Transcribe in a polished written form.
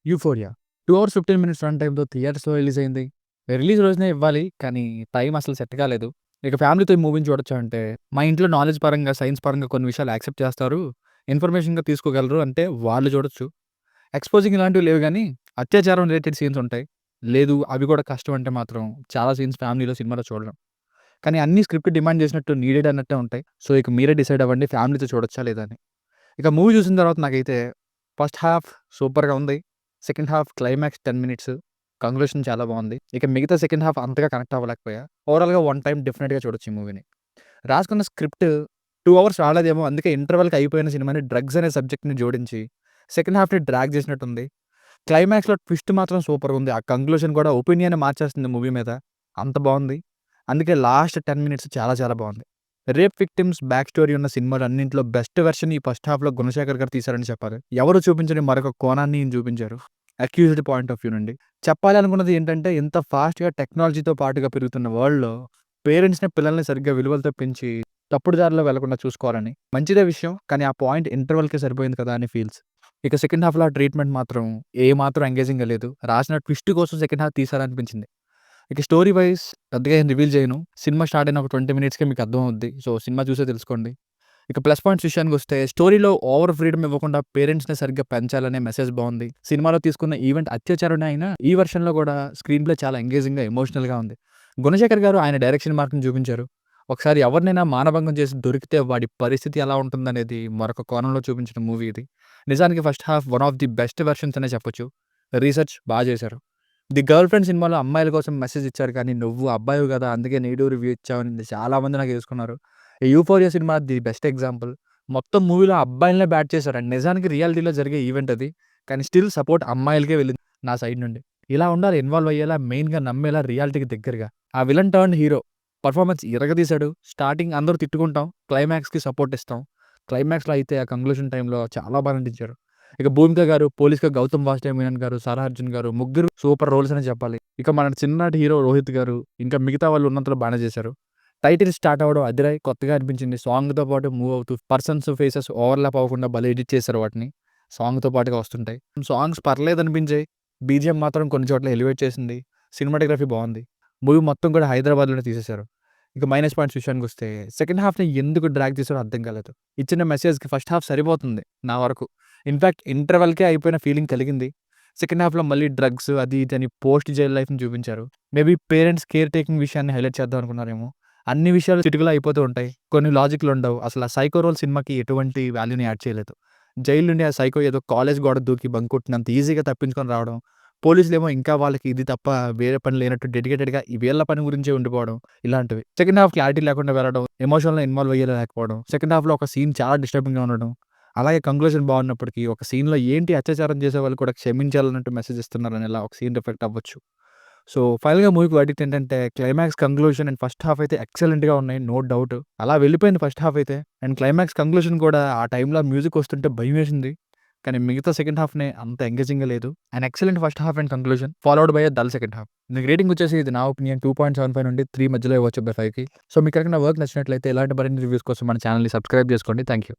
'Euphoria' 2 hours 15 minutes run టైమ్‌తో థియేటర్స్‌లో release అయింది. Release రోజునే ఇవ్వాలి. కానీ టైం అసలు సెట్ కాలేదు. ఇక ఫ్యామిలీతో ఈ మూవీని చూడొచ్చా అంటే, మా ఇంట్లో నాలెడ్జ్ పరంగా, సైన్స్ పరంగా కొన్ని విషయాలు యాక్సెప్ట్ చేస్తారు. ఇన్ఫర్మేషన్‌గా తీసుకోగలరు అంటే వాళ్ళు చూడొచ్చు. ఎక్స్‌పోజింగ్ ఇలాంటివి లేవు గానీ, అత్యాచారం రిలేటెడ్ సీన్స్ ఉంటాయి. లేదు అవి కూడా కష్టం అంటే మాత్రం చాలా సీన్స్ ఫ్యామిలీలో సినిమాలో చూడలేం. కానీ అన్నీ స్క్రిప్ట్ డిమాండ్ చేసినట్టు నీడెడ్ అన్నట్టే ఉంటాయి. సో, ఇక మీరే డిసైడ్ అవ్వండి ఫ్యామిలీతో చూడొచ్చా లేదా అని. ఇక మూవీ చూసిన తర్వాత నాకైతే ఫస్ట్ హాఫ్ సూపర్‌గా ఉంది. Second half climax 10 minutes conclusion చాలా బావుంది. ఇక మిగతా సెకండ్ హాఫ్ అంతగా కనెక్ట్ అవ్వలేకపోయా. ఓవరాల్‌గా వన్ టైమ్ డెఫినిట్‌గా చూడొచ్చు ఈ మూవీని. రాసుకున్న స్క్రిప్ట్ 2 అవర్స్ రాలేదేమో అందుకే ఇంటర్వల్‌కి అయిపోయిన సినిమాని డ్రగ్స్ అనే సబ్జెక్ట్‌ని జోడించి సెకండ్ హాఫ్‌ని డ్రాగ్ చేసినట్టుంది. క్లైమాక్స్‌లో ట్విస్ట్ మాత్రం సూపర్‌గుంది. ఆ కంక్లూషన్ కూడా ఒపీనియన్ మార్చేస్తుంది మూవీ మీద. అంత బావుంది. అందుకే లాస్ట్ 10 మినిట్స్ చాలా చాలా బావుంది. రేప్ విక్టిమ్స్ బ్యాక్ స్టోరీ ఉన్న సినిమాలన్నింటిలో బెస్ట్ వెర్షన్ ఈ ఫస్ట్ హాఫ్‌లో గుణశేఖర్ గారు తీశారని చెప్పాలి. ఎవరు చూపించని మరొక కోణాన్ని ఈయన చూపించారు. అక్యూజ్డ్ పాయింట్ ఆఫ్ వ్యూ నుండి. చెప్పాలి అనుకున్నది ఏంటంటే ఇంత ఫాస్ట్‌గా టెక్నాలజీతో పాటుగా పెరుగుతున్న వరల్డ్‌లో పేరెంట్స్‌ని, పిల్లల్ని సరిగ్గా విలువలతో పెంచి తప్పుడు దారిలో వెళ్లకుండా చూసుకోవాలని. మంచిదే విషయం. కానీ ఆ పాయింట్ ఇంటర్వల్‌కే సరిపోయింది కదా అని ఫీల్స్. ఇక సెకండ్ హాఫ్‌లో ఆ ట్రీట్మెంట్ మాత్రం ఏమాత్రం ఎంగేజింగ్‌గా లేదు. రాసిన ట్విస్ట్ కోసం సెకండ్ హాఫ్ తీశారనిపించింది. ఇక స్టోరీ వైస్ పెద్దగా ఏం రివీల్ చేయను. సినిమా స్టార్ట్ అయిన ఒక 20 మినిట్స్‌కే మీకు అర్థమవుద్ది. సో, సినిమా చూసే తెలుసుకోండి. ఇక ప్లస్ పాయింట్స్ విషయానికొస్తే స్టోరీలో ఓవర్ ఫ్రీడమ్ ఇవ్వకుండా పేరెంట్స్‌ని సరిగ్గా పెంచాలనే మెసేజ్ బావుంది. సినిమాలో తీసుకున్న ఈవెంట్ అత్యాచారమే అయినా ఈ వెర్షన్‌లో కూడా స్క్రీన్ ప్లే చాలా ఎంగేజింగ్‌గా, ఎమోషనల్‌గా ఉంది. గుణశేఖర్ గారు ఆయన డైరెక్షన్ మార్క్‌ని చూపించారు. ఒకసారి ఎవరినైనా మానభంగం చేసి దొరికితే వాడి పరిస్థితి ఎలా ఉంటుందనేది మరొక కోణంలో చూపించిన మూవీ ఇది. నిజానికి first half one of the best versions అనే చెప్పొచ్చు. రీసెర్చ్ చేశారు. 'ది గర్ల్ ఫ్రెండ్' సినిమాలో అమ్మాయిల కోసం మెసేజ్ ఇచ్చారు కానీ, నువ్వు అబ్బాయివి గదా! అందుకే నెగెటివ్ రివ్యూ ఇచ్చావని చాలామంది నాకేసుకున్నారు. ఈ 'euphoria' cinema the best example. మొత్తం మూవీలో అబ్బాయిలనే బ్యాట్ చేశారండి. నిజానికి రియాలిటీలో జరిగే ఈవెంట్ అది. కానీ స్టిల్ సపోర్ట్ అమ్మాయిలకే వెళ్ళింది నా సైడ్ నుండి. ఇలా ఉండాలి ఇన్వాల్వ్ అయ్యేలా, మెయిన్‌గా నమ్మేలా, రియాలిటీకి దగ్గరగా. ఆ విలన్ టర్న్డ్ హీరో పర్ఫార్మెన్స్ ఇరగదీశాడు. స్టార్టింగ్ అందరూ తిట్టుకుంటాం. క్లైమాక్స్‌కి సపోర్ట్ ఇస్తాం. క్లైమాక్స్‌లో అయితే ఆ కంక్లూషన్ టైమ్‌లో చాలా బాగా నటించారు. ఇక 'భూమిక' గారు, పోలీస్‌గా 'గౌతమ్ వాసుదేవ్ మీనన్' గారు, 'సారా అర్జున్' గారు ముగ్గురు సూపర్ రోల్స్ అనే చెప్పాలి. ఇక మన చిన్ననాటి హీరో 'రోహిత్' గారు, ఇంకా మిగతా వాళ్ళు ఉన్నంతలో బానే చేశారు. టైటిల్ స్టార్ట్ అవ్వడం అదిరాయ్ కొత్తగా అనిపించింది. సాంగ్‌తో పాటు మూవ్ అవుతూ పర్సన్స్ ఫేసెస్ ఓవర్‌లాప్ అవ్వకుండా భలే ఎడిట్ చేశారు వాటిని. సాంగ్‌తో పాటుగా వస్తుంటాయి. సాంగ్స్ పర్లేదనిపించాయి. బీజీఎం మాత్రం కొన్ని చోట్ల ఎలివేట్ చేసింది. సినిమాటోగ్రఫీ బావుంది. మూవీ మొత్తం కూడా హైదరాబాద్‌లోనే తీసేశారు. ఇక మైనస్ పాయింట్స్ విషయానికొస్తే సెకండ్ హాఫ్‌ని ఎందుకు డ్రాగ్ చేశారో అర్థం కాలేదు. ఇచ్చిన మెసేజ్‌కి ఫస్ట్ హాఫ్ సరిపోతుంది నా వరకు. ఇన్‌ఫాక్ట్ ఇంటర్వల్‌కే అయిపోయిన ఫీలింగ్ కలిగింది. సెకండ్ హాఫ్‌లో మళ్ళీ డ్రగ్స్ అది ఇది అని పోస్ట్ జైల్ లైఫ్‌ని చూపించారు. మేబీ పేరెంట్స్ కేర్ టేకింగ్ విషయాన్ని హైలైట్ చేద్దాం అనుకున్నారేమో. అన్ని విషయాలు చిటికలో అయిపోతూ ఉంటాయి. కొన్ని లాజిక్‌లుండవు. అసలు ఆ 'సైకో' రోల్ సినిమాకి ఎటువంటి వాల్యూని యాడ్ చేయలేదు. జైలు నుండి ఆ సైకో ఏదో కాలేజ్ గోడ దూకి బంక్ కొట్టినంత ఈజీగా తప్పించుకొని రావడం. పోలీసులేమో ఇంకా వాళ్ళకి ఇది తప్ప వేరే పని లేనట్టు డెడికేటెడ్‌గా ఈ వీళ్ళ పని గురించే ఉండిపోవడం ఇలాంటివి. సెకండ్ హాఫ్ క్లారిటీ లేకుండా వెళ్ళడం, ఎమోషనల్‌గా ఇన్వాల్వ్ అయ్యేలా లేకపోవడం, సెకండ్ హాఫ్‌లో ఒక సీన్ చాలా డిస్టర్బింగ్‌గా ఉండడం. అలాగే కంక్లూజన్ బాగున్నప్పటికీ ఒక సీన్‌లో ఏంటి అత్యాచారం చేసేవాళ్ళు కూడా క్షమించాలన్నట్టు మెసేజ్ ఇస్తున్నారని ఇలా ఒక సీన్ రిఫ్లెక్ట్ అవ్వచ్చు. సో, ఫైనల్‌గా మూవీకి వర్డిక్ట్ ఏంటంటే climax, conclusion and first half అయితే ఎక్సలెంట్‌గా ఉన్నాయి. No doubt. అలా వెళ్ళిపోయింది ఫస్ట్ హాఫ్ అయితే. అండ్ క్లైమాక్స్, కంక్లూజన్ కూడా ఆ టైంలో మ్యూజిక్ వస్తుంటే భయమేసింది. కానీ మిగతా సెకండ్ హాఫ్‌నే అంత ఎంగేజింగ్‌గా లేదు. And excellent first half and conclusion followed by a dull second half. దీనికి రేటింగ్ వచ్చేసి ఇది నా ఒపీనియన్ 2.75 నుండి 3 మధ్యలో ఇవ్వచ్చు బై 5కి. సో, మీకు కనుక నా వర్క్ నచ్చినట్లయితే ఇలాంటి మరిన్ని రివ్యూస్ కోసం మన ఛానెల్‌ని సబ్స్క్రైబ్ చేసుకోండి. Thank you.